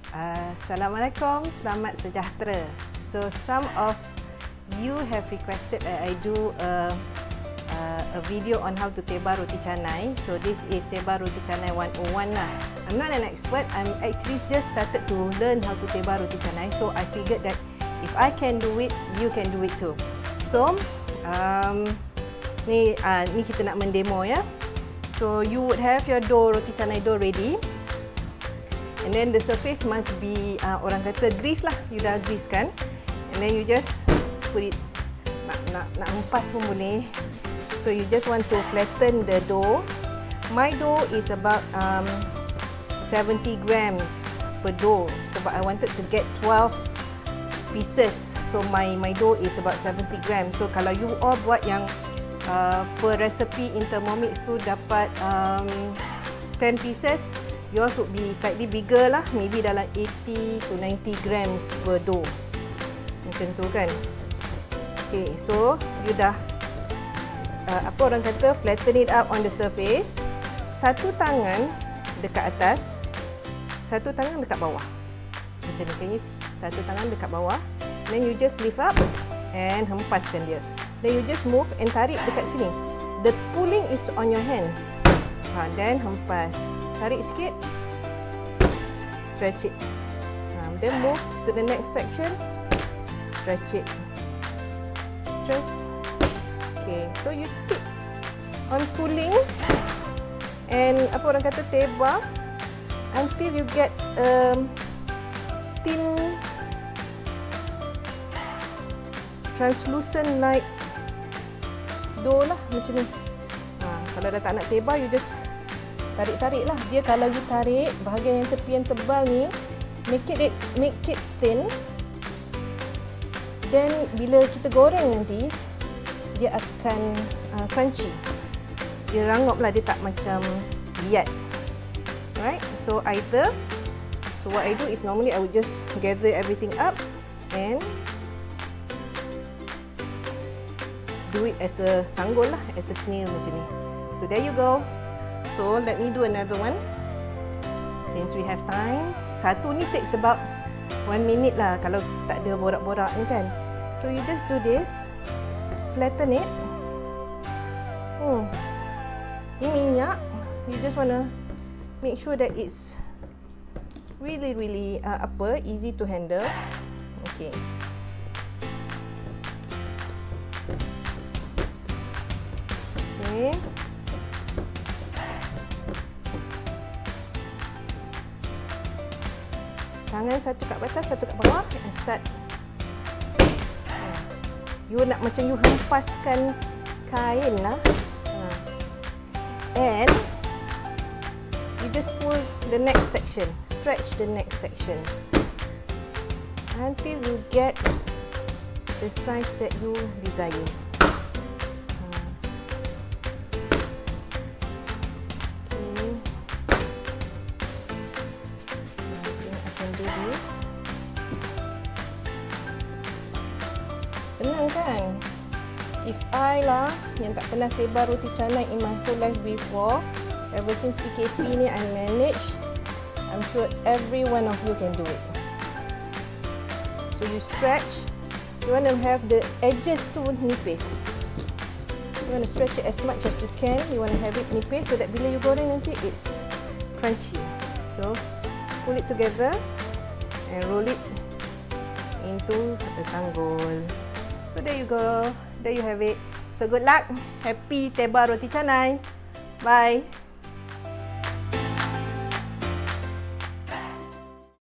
Assalamualaikum, selamat sejahtera. So some of you have requested that I do a video on how to tebar roti canai. So this is tebar roti canai 101 lah. I'm not an expert. I'm actually just started to learn how to tebar roti canai. So I figured that if I can do it, you can do it too. So ni kita nak mendemo ya. So you would have your dough, roti canai dough ready. And then the surface must be orang kata grease lah. You dah grease kan. And then you just put it, nak empas pun boleh. So you just want to flatten the dough. My dough is about 70 grams per dough. Sebab I wanted to get 12 pieces. So my dough is about 70 grams. So kalau you all buat yang per recipe in thermomix tu dapat 10 pieces, yours would be slightly bigger lah, maybe dalam 80 to 90 grams per dough. Macam tu kan. Okay, so you dah apa orang kata, flatten it up on the surface. Satu tangan dekat atas, satu tangan dekat bawah. Macam ni, can you see? Satu tangan dekat bawah. Then you just lift up and hempaskan dia. Then you just move and tarik dekat sini. The pulling is on your hands. Then hempas. Tarik sikit. Stretch it. Then move to the next section. Stretch it. Stretch. Okay, so you keep on pulling and apa orang kata, tebar until you get thin translucent like dough lah, macam ni. Kalau dah tak nak tebar, you just tarik-tarik lah. Dia kalau you tarik bahagian yang tepi yang tebal ni, make it thin. Then bila kita goreng nanti, dia akan crunchy. Dia rangup lah, dia tak macam liat. Alright, so what I do is normally I would just gather everything up and do it as a sanggol lah, as a snail macam ni. So there you go. So let me do another one. Since we have time. Satu ni takes about 1 minute lah kalau tak ada borak-borak ni kan. So you just do this. Flatten it. Ni minyak. You just wanna make sure that it's really easy to handle. Okay. Okay. Tangan satu kat atas, satu kat bawah, and start. You nak macam you hempaskan kain lah. And you just pull the next section, stretch the next section until you get the size that you desire. Senang kan? If I lah yang tak pernah tebar roti canai in my whole life before, ever since PKP ni I manage, I'm sure every one of you can do it. So you stretch, you want to have the edges tu nipis. You want to stretch it as much as you can. You want to have it nipis so that bila you goreng nanti it's crunchy. So pull it together and roll it into a sanggol. So there you go. There you have it. So good luck. Happy tebar roti canai. Bye.